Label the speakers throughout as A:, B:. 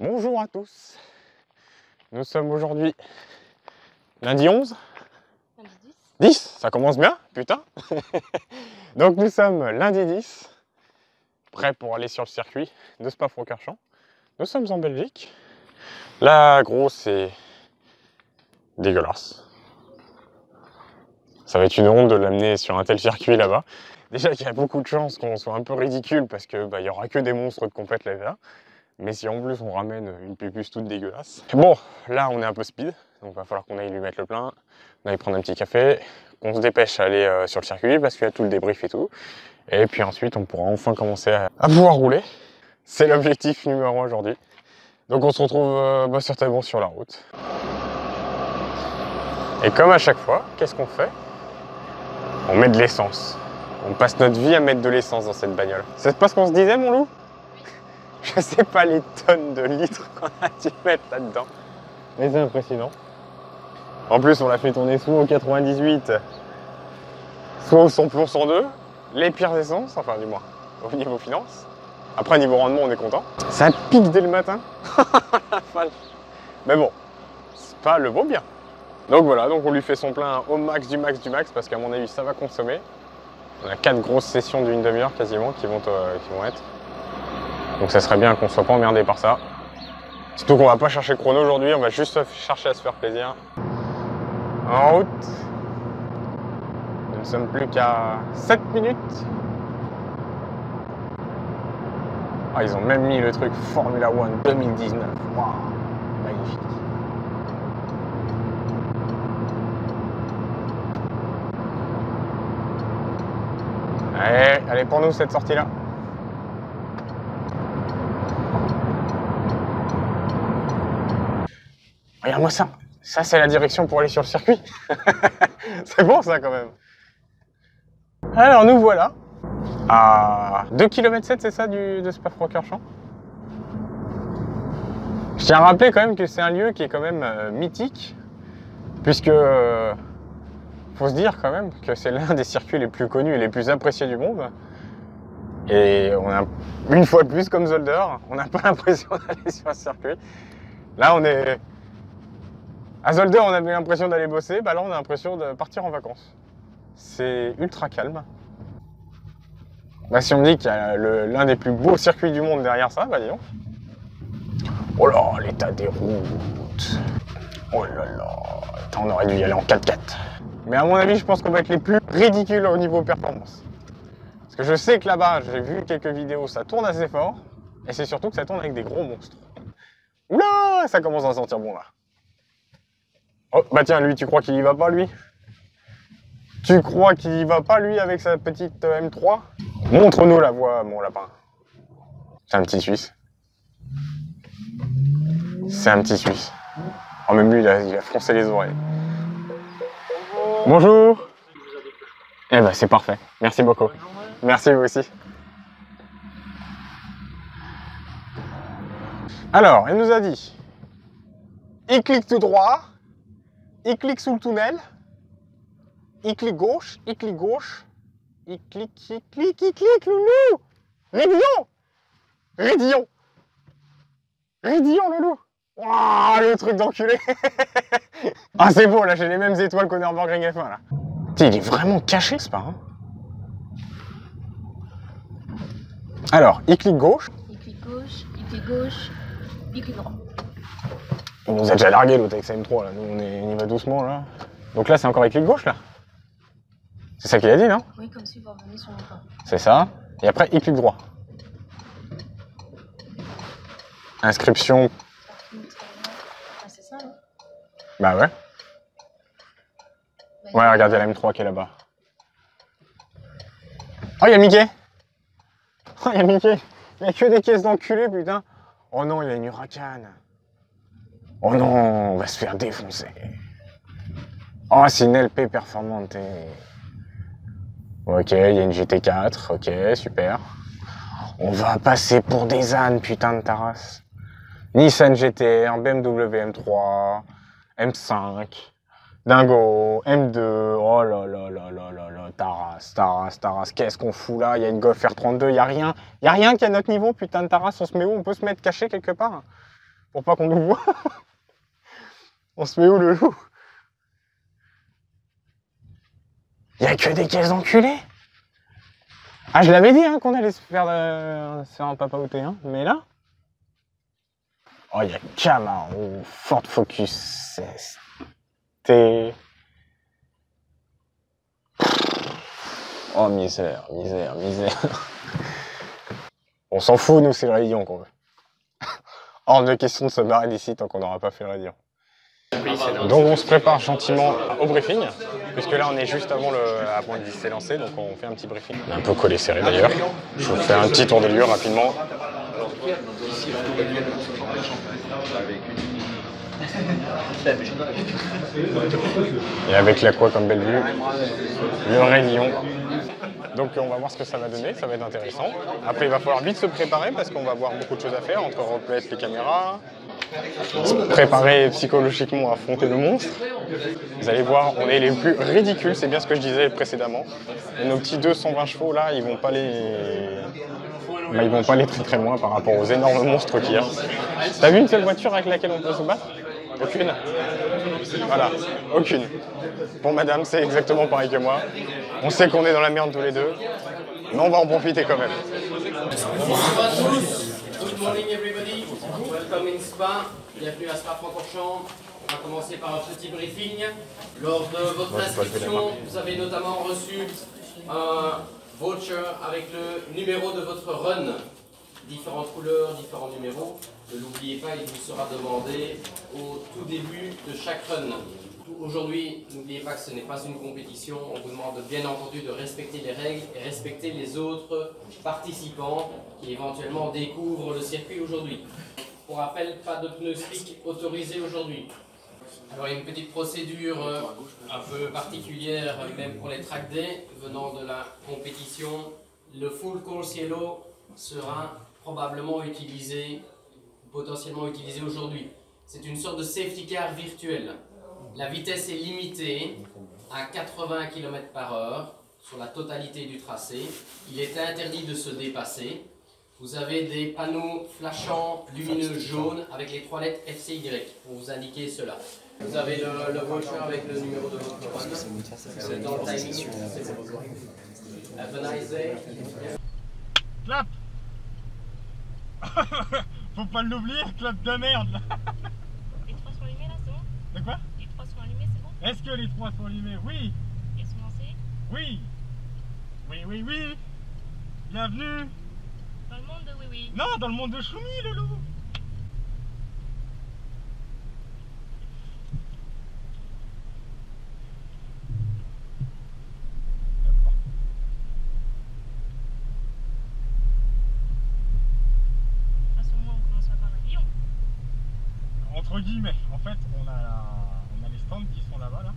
A: Bonjour à tous. Nous sommes aujourd'hui lundi 11.
B: Lundi 10.
A: 10, ça commence bien, putain. Donc nous sommes lundi 10, prêts pour aller sur le circuit de Spa-Francorchamps. Nous sommes en Belgique. La grosse c'est dégueulasse. Ça va être une honte de l'amener sur un tel circuit là-bas. Déjà qu'il y a beaucoup de chances qu'on soit un peu ridicule parce que il y aura que des monstres de compète là-bas. Mais si en plus on ramène une pépuce toute dégueulasse. Bon, là on est un peu speed, donc il va falloir qu'on aille lui mettre le plein, on aille prendre un petit café, qu'on se dépêche à aller sur le circuit parce qu'il y a tout le débrief et tout. Et puis ensuite on pourra enfin commencer à pouvoir rouler. C'est l'objectif numéro 1 aujourd'hui. Donc on se retrouve certainement sur la route. Et comme à chaque fois, qu'est-ce qu'on fait? On met de l'essence. On passe notre vie à mettre de l'essence dans cette bagnole. C'est pas ce qu'on se disait mon loup? Je sais pas les tonnes de litres qu'on a dû mettre là-dedans. Mais c'est impressionnant. En plus, on l'a fait tourner soit au 98, soit au 100 102. Les pires essences, enfin du moins, au niveau finance. Après, niveau rendement, on est content. Ça pique dès le matin. Mais bon, c'est pas le beau bien. Donc voilà, donc on lui fait son plein au max du max du max, parce qu'à mon avis, ça va consommer. On a 4 grosses sessions d'une demi-heure quasiment qui vont être. Donc ça serait bien qu'on soit pas emmerdé par ça. Surtout qu'on va pas chercher le chrono aujourd'hui, on va juste chercher à se faire plaisir. En route. Nous ne sommes plus qu'à 7 minutes. Ah, ils ont même mis le truc Formula One 2019. Waouh, magnifique. Allez, allez pour nous cette sortie là. Regarde-moi ça, ça c'est la direction pour aller sur le circuit. C'est bon ça quand même. Alors nous voilà à 2,7 km, c'est ça de Spa-Francorchamps. Je tiens à rappeler quand même que c'est un lieu qui est quand même mythique, puisque faut se dire quand même que c'est l'un des circuits les plus connus et les plus appréciés du monde. Et on a une fois de plus comme Zolder, on n'a pas l'impression d'aller sur un circuit. Là on est... À Zolder, on avait l'impression d'aller bosser, bah là on a l'impression de partir en vacances. C'est ultra calme. Bah, si on me dit qu'il y a l'un des plus beaux circuits du monde derrière ça, bah dis donc. Oh là, l'état des routes. Oh là là, on aurait dû y aller en 4x4. Mais à mon avis, je pense qu'on va être les plus ridicules au niveau performance. Parce que je sais que là-bas, j'ai vu quelques vidéos, ça tourne assez fort. Et c'est surtout que ça tourne avec des gros monstres. Oula, ça commence à sentir bon là. Oh, bah tiens, lui, tu crois qu'il y va pas, lui? Tu crois qu'il y va pas, lui, avec sa petite M3? Montre-nous la voie, mon lapin. C'est un petit Suisse. C'est un petit Suisse. Oh, même lui, il a froncé les oreilles. Bonjour. Eh ben, c'est parfait. Merci beaucoup. Merci, vous aussi. Alors, il nous a dit, il clique tout droit. Il clique sous le tunnel, il clique gauche, il clique gauche, il clique, loulou! Rédillon! Rédillon! Rédillon, loulou! Waouh, le truc d'enculé! Ah, c'est beau, là, j'ai les mêmes étoiles qu'au Nürburgring F1, là. T'sais, il est vraiment caché, ce pas, hein. Alors, il clique gauche.
B: Il clique gauche, il clique gauche, il clique droit.
A: Il nous a déjà largué l'autre avec sa M3 là, nous on y va doucement là. Donc là c'est encore avec clic gauche là. C'est ça qu'il a dit non?
B: Oui, comme si vous reveniez sur le pas.
A: C'est ça. Et après il clique droit. Inscription.
B: Ah, c'est ça, non?
A: Bah ouais. Ouais, regardez la M3 qui est là-bas. Oh, il y a Mickey. Oh, il y a Mickey. Il y a que des caisses d'enculés, putain. Oh non, il y a une Huracan. Oh non, on va se faire défoncer. Oh, c'est une LP performante. Ok, il y a une GT4. Ok, super. On va passer pour des ânes, putain de ta race. Nissan GTR, BMW M3, M5, Dingo, M2. Oh là là là là là là, ta race. Qu'est-ce qu'on fout là? Il y a une Golf R32, il y a rien qui est à notre niveau, putain de ta race. On se met où? On peut se mettre caché quelque part? pour pas qu'on nous voit. On se met où le loup? Il y a que des caisses enculées. Ah, je l'avais dit hein, qu'on allait se faire un papaouté, hein. Mais là... Oh, il y a Camaro, Ford Focus, ST... Oh, misère, misère, misère. On s'en fout, nous, c'est le Raidillon qu'on veut. Hors de question de se barrer d'ici tant qu'on n'aura pas fait le Raidillon. Donc on se prépare gentiment au briefing, puisque là on est juste avant le qu'il s'est lancé, donc on fait un petit briefing. On est un peu collé serré d'ailleurs. Je vous fais un petit tour des lieux rapidement. Et avec la quoi comme belle vue, le Raidillon. Donc on va voir ce que ça va donner, ça va être intéressant. Après il va falloir vite se préparer parce qu'on va avoir beaucoup de choses à faire, entre replacer les caméras, se préparer psychologiquement à affronter le monstre. Vous allez voir, on est les plus ridicules, c'est bien ce que je disais précédemment. Et nos petits 220 chevaux là, ils vont pas les très très loin par rapport aux énormes monstres qu'il y a. T'as vu une seule voiture avec laquelle on peut se battre? Aucune. Voilà, aucune. Pour madame, c'est exactement pareil que moi. On sait qu'on est dans la merde tous les deux, mais on va en profiter quand même.
C: Bonjour à tous. Good morning everybody. Welcome in Spa. Bienvenue à Spa-Francorchamps. On va commencer par un petit briefing. Lors de votre inscription, vous avez notamment reçu un voucher avec le numéro de votre run. Différentes couleurs, différents numéros. Ne l'oubliez pas, il vous sera demandé au tout début de chaque run. Aujourd'hui, n'oubliez pas que ce n'est pas une compétition. On vous demande bien entendu de respecter les règles et respecter les autres participants qui éventuellement découvrent le circuit aujourd'hui. Pour rappel, pas de pneus slick autorisés aujourd'hui. Alors il y a une petite procédure un peu particulière, même pour les track day venant de la compétition. Le full course yellow sera probablement utilisé, potentiellement utilisé aujourd'hui. C'est une sorte de safety car virtuel. La vitesse est limitée à 80 km/h sur la totalité du tracé. Il est interdit de se dépasser. Vous avez des panneaux flashants lumineux jaunes avec les 3 lettres FCY pour vous indiquer cela. Vous avez le voucher avec le numéro de votre run. Vous êtes dans le timing. Have a nice day.
D: Clap. Faut pas l'oublier, clap de merde là.
B: Les 3 sont allumés là, c'est bon?
D: De quoi?
B: Les 3 sont allumés, c'est bon?
D: Est-ce que les 3 sont allumés? Oui.
B: Ils sont lancés?
D: Oui. Oui, oui, oui. Bienvenue.
B: Dans le monde de oui oui.
D: Non, dans le monde de Choumi, le loup.
B: À ce moment, on commence par le lion.
D: Entre guillemets, en fait, on a les stands qui sont là-bas, là.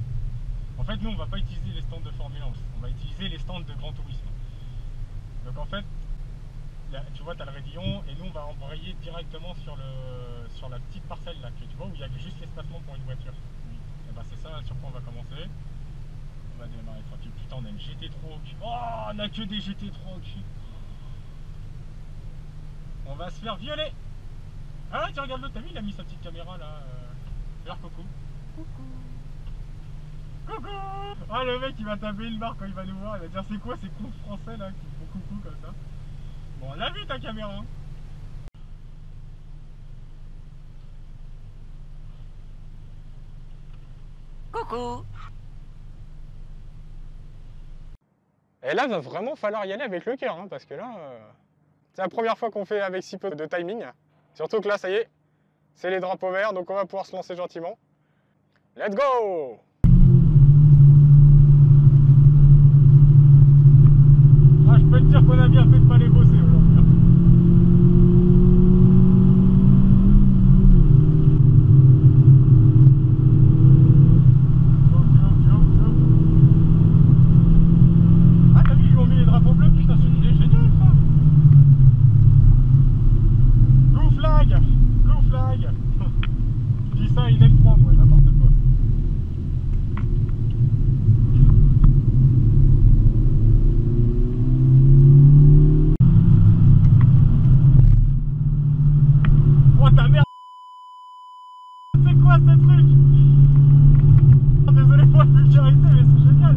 D: En fait, nous, on va pas utiliser les stands de Formule 1, on va utiliser les stands de Grand Tourisme. Donc en fait, là, tu vois, tu as le Raidillon, et nous, on va embrayer directement sur la petite parcelle, là, que tu vois, où il y a juste l'espacement pour une voiture. Et bah c'est ça sur quoi on va commencer. On va démarrer tranquille. Putain, on a une GT3 au cul. Oh, on a que des GT3 au cul. On va se faire violer. Ah, tu regardes l'autre, t'as vu, il a mis sa petite caméra là. Faire coucou. Coucou. Coucou. Ah, le mec il va taper une barre quand il va nous voir, il va dire c'est quoi ces cons français là qui font coucou comme ça. Bon, on l'a vu ta caméra. Hein.
E: Coucou.
A: Et là, va vraiment falloir y aller avec le cœur, hein, parce que là, c'est la première fois qu'on fait avec si peu de timing. Surtout que là, ça y est, c'est les drapeaux verts, donc on va pouvoir se lancer gentiment. Let's go!
D: Ah, je peux te dire qu'on a bien fait de pas les bosser aujourd'hui. Hein. Ah, t'as vu, ils ont mis les drapeaux bleus, putain, c'est génial ça! Blue flag! Blue flag! Je dis ça à une M3, moi, n'importe quoi. Oh ta merde! ce truc. Désolé pour la vulgarité, mais c'est génial.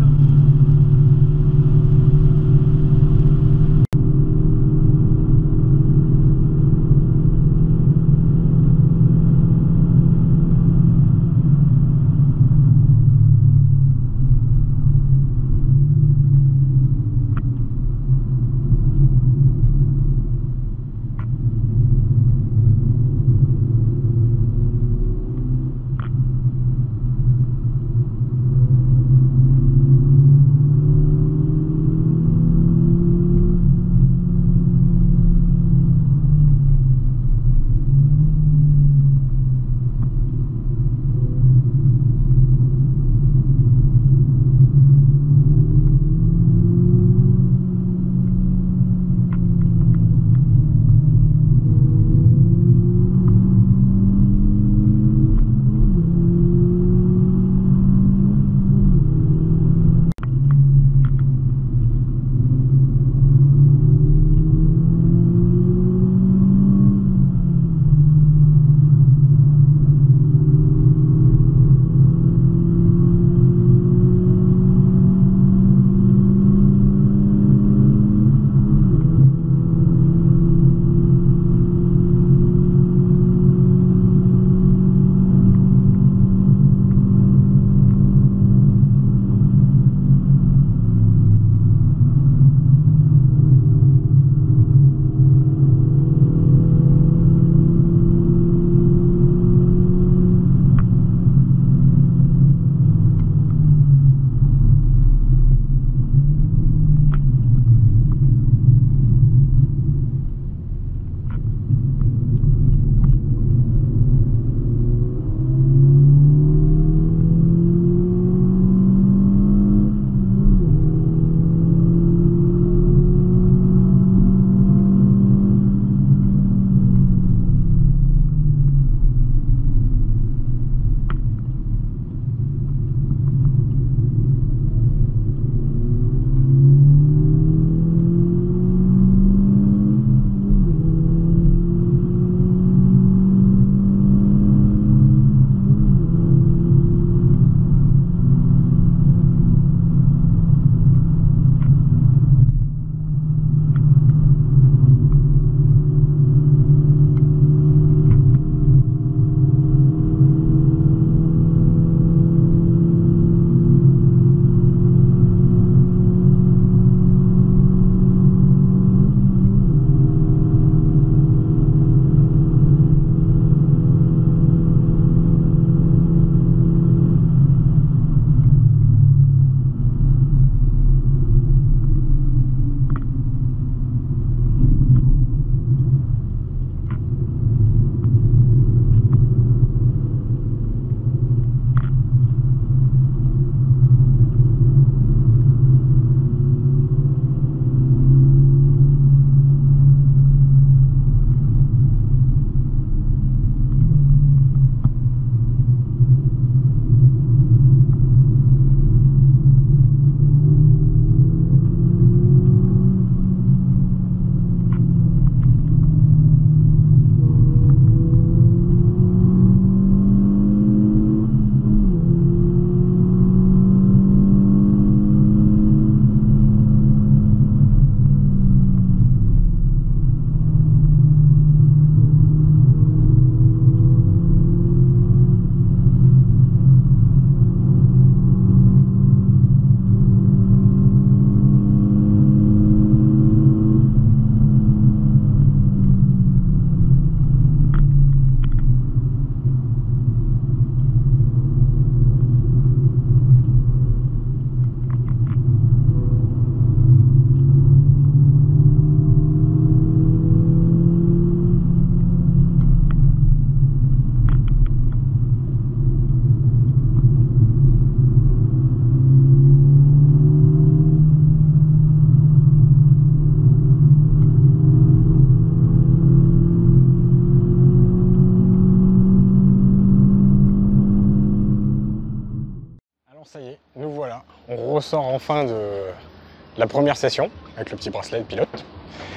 A: ça y est, nous voilà. On ressort enfin de la première session avec le petit bracelet de pilote.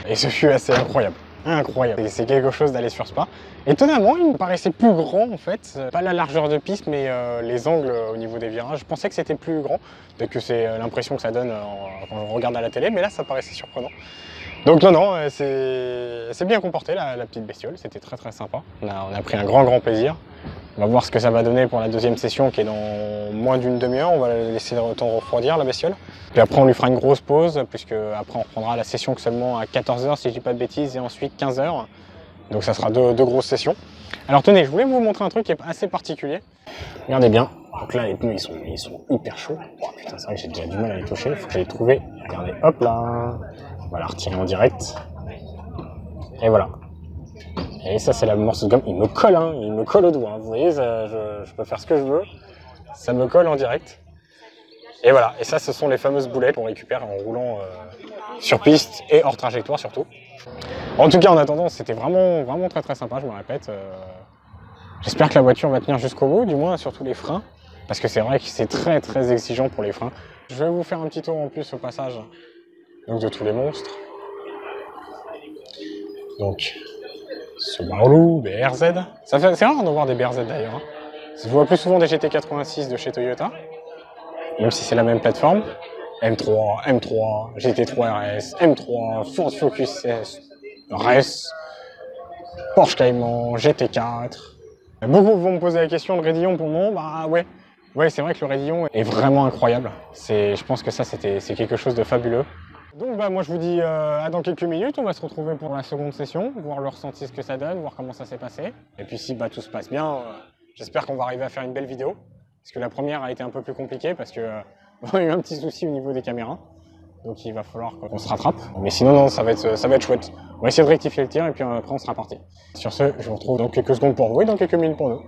A: Et ce fut assez incroyable. incroyable. C'est quelque chose d'aller sur Spa. Étonnamment, il me paraissait plus grand en fait. Pas la largeur de piste, mais les angles au niveau des virages. Je pensais que c'était plus grand. Peut-être que c'est l'impression que ça donne quand je regarde à la télé, mais là ça paraissait surprenant. Donc non, c'est bien comporté la petite bestiole. C'était très très sympa. On a pris un grand plaisir. On va voir ce que ça va donner pour la deuxième session qui est dans moins d'une demi-heure. On va laisser le temps de refroidir la bestiole. Puis après on lui fera une grosse pause puisque après on reprendra la session seulement à 14 h si je dis pas de bêtises et ensuite 15 h. Donc ça sera deux grosses sessions. Alors tenez, je voulais vous montrer un truc qui est assez particulier. Regardez bien. Donc là les pneus ils sont hyper chauds. Oh, putain c'est vrai que j'ai déjà du mal à les toucher. Il faut que je les trouve. Regardez, hop là. On va la retirer en direct. Et voilà. Et ça c'est la morceau de gomme, il me colle, hein, il me colle au doigt, hein. Vous voyez, ça, je peux faire ce que je veux, ça me colle en direct. Et voilà, et ça ce sont les fameuses boulettes qu'on récupère en roulant sur piste et hors trajectoire surtout. En tout cas en attendant, c'était vraiment très sympa, je me répète. J'espère que la voiture va tenir jusqu'au bout, du moins surtout les freins, parce que c'est vrai que c'est très exigeant pour les freins. Je vais vous faire un petit tour en plus au passage donc, de tous les monstres. Donc... Subaru, BRZ. C'est rare de voir des BRZ d'ailleurs. Hein. Je vois plus souvent des GT86 de chez Toyota, même si c'est la même plateforme. M3, GT3 RS, M3, Ford Focus S, RS, Porsche Cayman, GT4. Beaucoup vont me poser la question de raidillon pour le moment. Bah ouais, c'est vrai que le raidillon est vraiment incroyable. Je pense que ça c'est quelque chose de fabuleux. Donc bah moi je vous dis à dans quelques minutes, on va se retrouver pour la seconde session, voir le ressenti, ce que ça donne, voir comment ça s'est passé. Et puis si tout se passe bien, j'espère qu'on va arriver à faire une belle vidéo. Parce que la première a été un peu plus compliquée parce que on a eu un petit souci au niveau des caméras. Donc il va falloir qu'on se rattrape. Mais sinon non, ça va être chouette. On va essayer de rectifier le tir et puis après on sera parti. Sur ce, je vous retrouve dans quelques secondes pour vous et dans quelques minutes pour nous.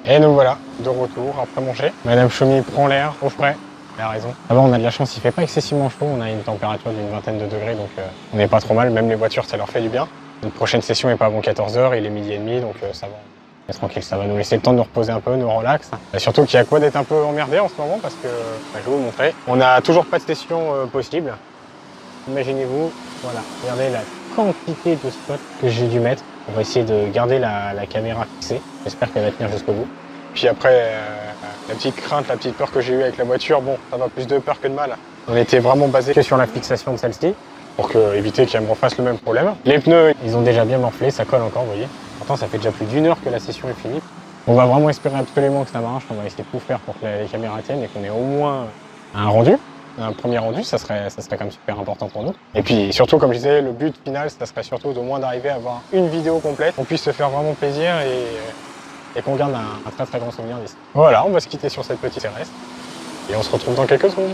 A: Et nous voilà, de retour après manger. Madame Chaumy prend l'air au frais. Elle a raison. Ah bah on a de la chance, il fait pas excessivement chaud, on a une température d'une vingtaine de degrés, donc on n'est pas trop mal, même les voitures ça leur fait du bien. Notre prochaine session est pas avant 14 h, il est 12h30, donc ça va. On est tranquille, ça va nous laisser le temps de nous reposer un peu, nous relax. Surtout qu'il y a quoi d'être un peu emmerdé en ce moment, parce que, je vais vous montrer, on n'a toujours pas de session possible. Imaginez-vous, voilà, regardez la quantité de spots que j'ai dû mettre. On va essayer de garder la caméra fixée, j'espère qu'elle va tenir jusqu'au bout. Puis après, la petite crainte, la petite peur que j'ai eue avec la voiture, bon, ça va plus de peur que de mal. On était vraiment basé que sur la fixation de celle-ci, pour éviter qu'elle me refasse le même problème. Les pneus, ils ont déjà bien morflé, ça colle encore, vous voyez. Pourtant, ça fait déjà plus d'1 heure que la session est finie. On va vraiment espérer absolument que ça marche, on va essayer de tout faire pour que les caméras tiennent et qu'on ait au moins un rendu. Un premier rendu, ça serait quand même super important pour nous. Et puis surtout, comme je disais, le but final, ça serait surtout au moins d'arriver à avoir une vidéo complète, qu'on puisse se faire vraiment plaisir et qu'on garde un très très grand souvenir d'ici. Voilà, on va se quitter sur cette petite CRS et on se retrouve dans quelques secondes.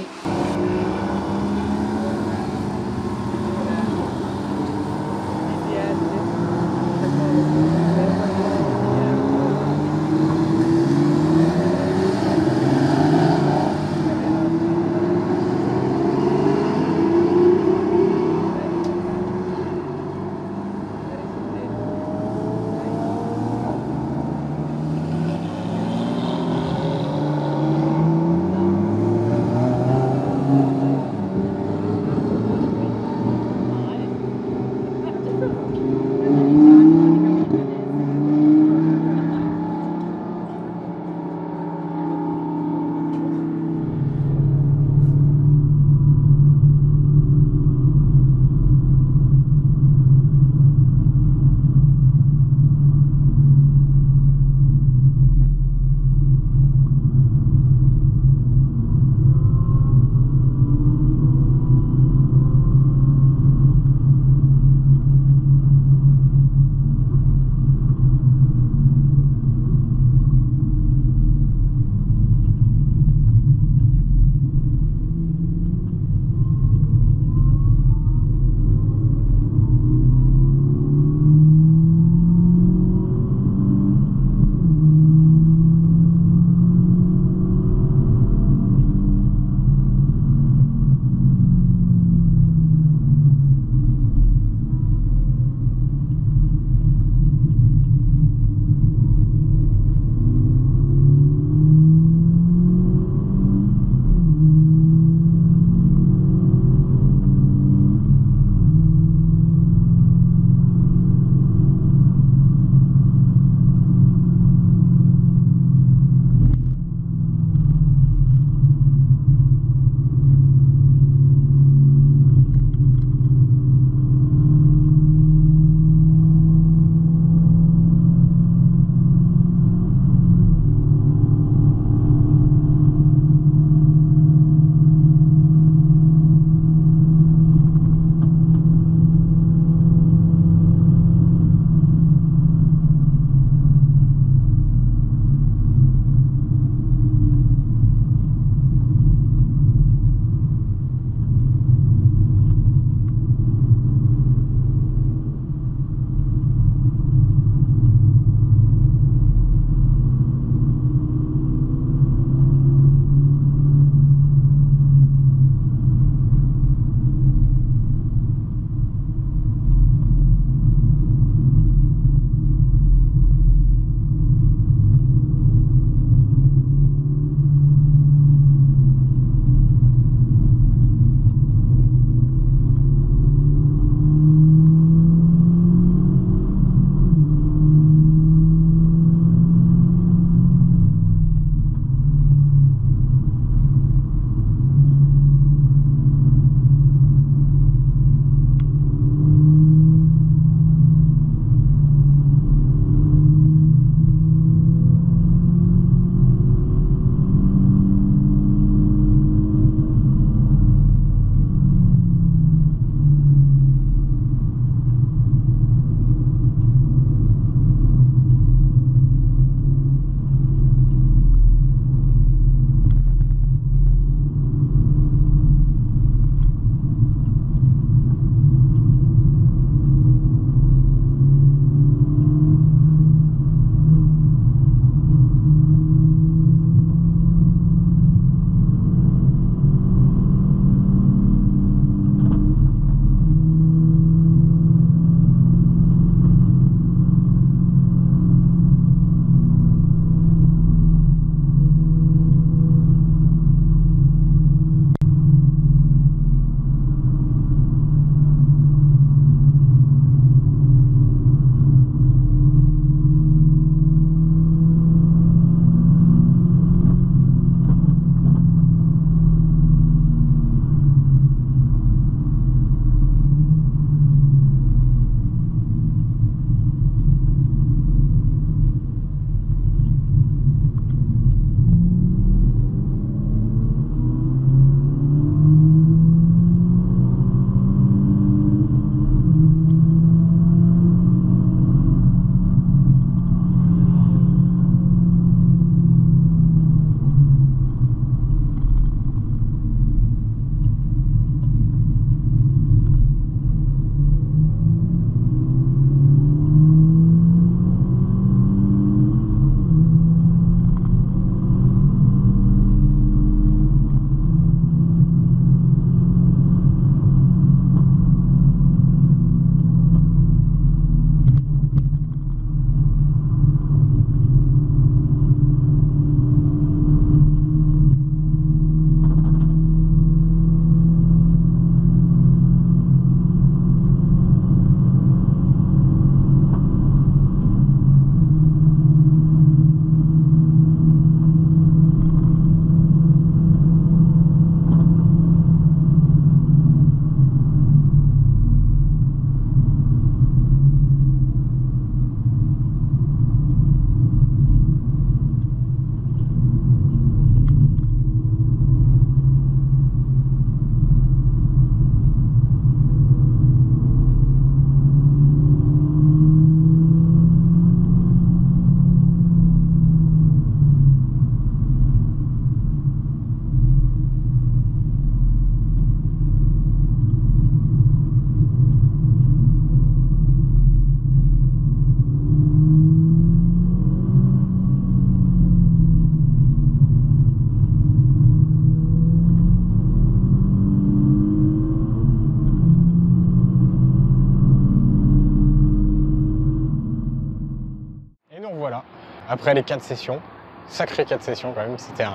A: après les 4 sessions. Sacré 4 sessions quand même, c'était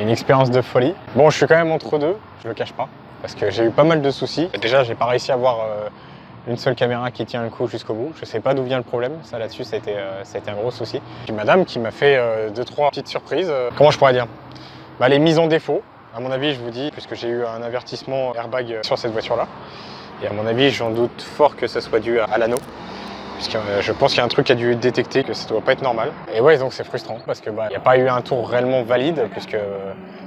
A: une expérience de folie. Bon, je suis quand même entre deux, je le cache pas, parce que j'ai eu pas mal de soucis. Déjà, j'ai pas réussi à avoir une seule caméra qui tient le coup jusqu'au bout. Je sais pas d'où vient le problème, ça là-dessus, ça a été un gros souci. Puis madame qui m'a fait 2-3 petites surprises. Comment je pourrais dire? Bah, les mises en défaut, à mon avis, je vous dis, puisque j'ai eu un avertissement airbag sur cette voiture-là. Et à mon avis, j'en doute fort que ça soit dû à l'anneau. Puisque je pense qu'il y a un truc qui a dû détecter que ça doit pas être normal. Et ouais, donc c'est frustrant parce que bah, il n'y a pas eu un tour réellement valide puisque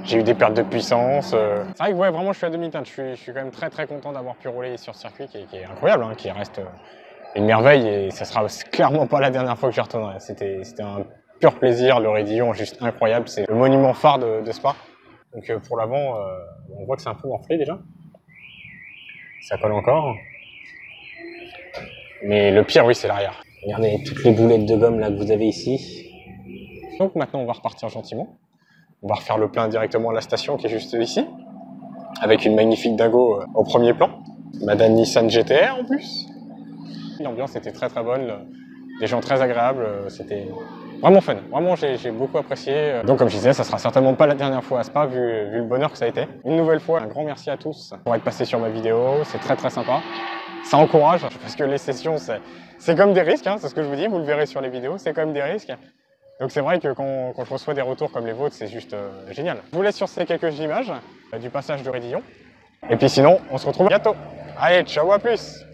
A: j'ai eu des pertes de puissance. C'est vrai que ouais, vraiment je suis à demi-teinte. Je suis quand même très content d'avoir pu rouler sur ce circuit qui est incroyable, hein, qui reste une merveille et ça sera clairement pas la dernière fois que j'y retournerai. C'était un pur plaisir, le Raidillon juste incroyable. C'est le monument phare de Spa. Donc pour l'avant, on voit que c'est un peu enflé déjà. Ça colle encore. Mais le pire, oui, c'est l'arrière. Regardez toutes les boulettes de gomme là que vous avez ici. Donc maintenant, on va repartir gentiment. On va refaire le plein directement à la station qui est juste ici. Avec une magnifique dingo au premier plan. Madame Nissan GTR en plus. L'ambiance était très bonne. Des gens très agréables. C'était vraiment fun. Vraiment, j'ai beaucoup apprécié. Donc comme je disais, ça sera certainement pas la dernière fois à Spa vu le bonheur que ça a été. Une nouvelle fois, un grand merci à tous pour être passés sur ma vidéo. C'est très sympa. Ça encourage, parce que les sessions, c'est comme des risques, hein, c'est ce que je vous dis, vous le verrez sur les vidéos, c'est comme des risques. Donc c'est vrai que quand je reçois des retours comme les vôtres, c'est juste génial. Je vous laisse sur ces quelques images du passage de Raidillon. Et puis sinon, on se retrouve bientôt. Allez, ciao, à plus!